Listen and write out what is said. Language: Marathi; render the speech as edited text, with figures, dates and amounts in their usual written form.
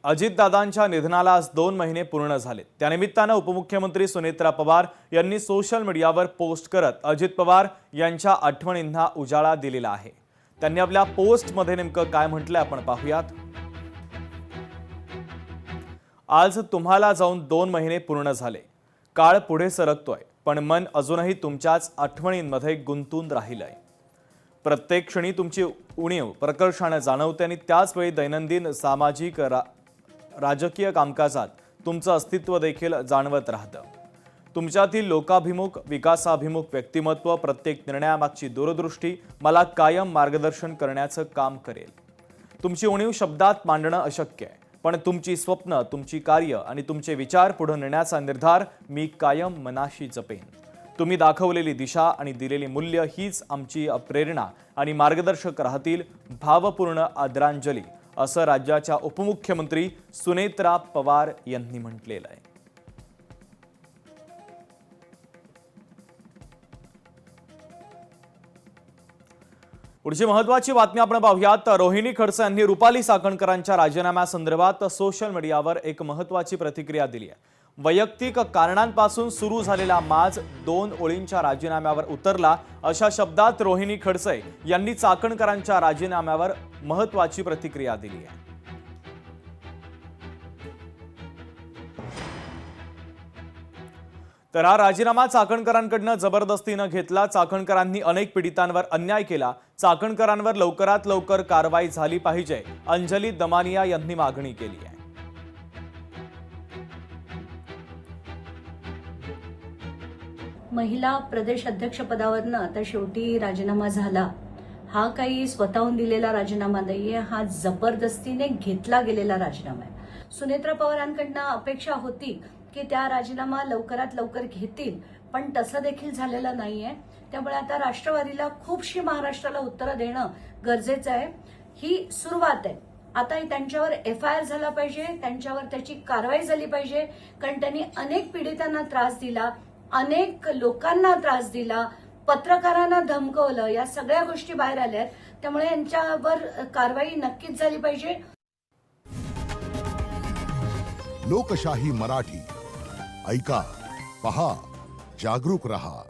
अजितदादांच्या निधनाला आज 2 महिने पूर्ण झाले। त्यानिमित्ताने उपमुख्यमंत्री सुनेत्रा पवार यांनी सोशल मीडियावर पोस्ट करत अजित पवार यांच्या आठवणींना उजाळा दिलेला आहे। त्यांनी आपल्या पोस्टमध्ये नेमकं काय म्हटलंय आपण पाहूयात। आज तुम्हाला जाऊन 2 महिने पूर्ण झाले। काळ पुढे सरकतोय, पण मन अजूनही तुमच्याच आठवणींमध्ये गुंतून राहिलंय। प्रत्येक क्षणी तुमची उणीव प्रकर्षाने जाणवते आणि त्याच वेळी दैनंदिन सामाजिक राजकीय कामकाजात तुमचं अस्तित्व देखील जाणवत राहतं। तुमच्यातील लोकाभिमुख विकासाभिमुख व्यक्तिमत्व प्रत्येक निर्णयामागची दूरदृष्टी मला कायम मार्गदर्शन करण्याचं काम करेल। तुमची उणीव शब्दात मांडणं अशक्य आहे, पण तुमची स्वप्न तुमची कार्य आणि तुमचे विचार पुढे नेण्याचा निर्धार मी कायम मनाशी जपेन। तुम्ही दाखवलेली दिशा आणि दिलेली मूल्य हीच आमची प्रेरणा आणि मार्गदर्शक राहतील। भावपूर्ण आदरांजली, असं राज्याच्या उपमुख्यमंत्री सुनेत्रा पवार यांनी म्हटलेलं आहे। पुढची महत्त्वाची बातमी आपण पाहूयात। रोहिणी खडसे यांनी रुपाली चाकणकरांच्या राजीनाम्यासंदर्भात सोशल मीडियावर एक महत्त्वाची प्रतिक्रिया दिली आहे। वैयक्तिक कारणांपासून सुरू झालेला माज 2 ओळींच्या राजीनाम्यावर उतरला, अशा शब्दात रोहिणी खडसे यांनी चाकणकरांच्या राजीनाम्यावर महत्त्वाची प्रतिक्रिया दिली आहे। तर हा राजीनामा चाकणकरांकडून जबरदस्तीने घेतला। चाकणकरांनी अनेक पीडितांवर अन्याय केला। चाकणकरांवर लवकरात लवकर कारवाई झाली पाहिजे, अंजली दमानिया यांनी मागणी केली आहे। महिला प्रदेश अध्यक्ष पदावरनं आता शेवटी राजीनामा झाला। हा काही स्वतःहून दिलेला राजीनामा नाहीये, हा जबरदस्तीने घेतला गेलेला राजीनामा आहे। सुनेत्रा पवारांकडनं अपेक्षा होती की त्या राजीनामा लवकरात लवकर घेतील, पण तसं देखील झालेलं नाहीये। त्यामुळे आता राष्ट्रवादीला खूपशी महाराष्ट्राला उत्तरं देणं गरजेचं आहे। ही सुरुवात आहे। आता त्यांच्यावर FIR झाला पाहिजे, त्यांच्यावर त्याची कारवाई झाली पाहिजे, कारण त्यांनी अनेक पीडितांना त्रास दिला, अनेक लोकांना त्रास दिला, पत्रकारांना धमकवलं, या सगळ्या गोष्टी बाहेर आल्यात। त्यामुळे यांच्यावर कारवाई नक्कीच झाली पाहिजे। लोकशाही मराठी ऐका, पहा, जागरूक रहा।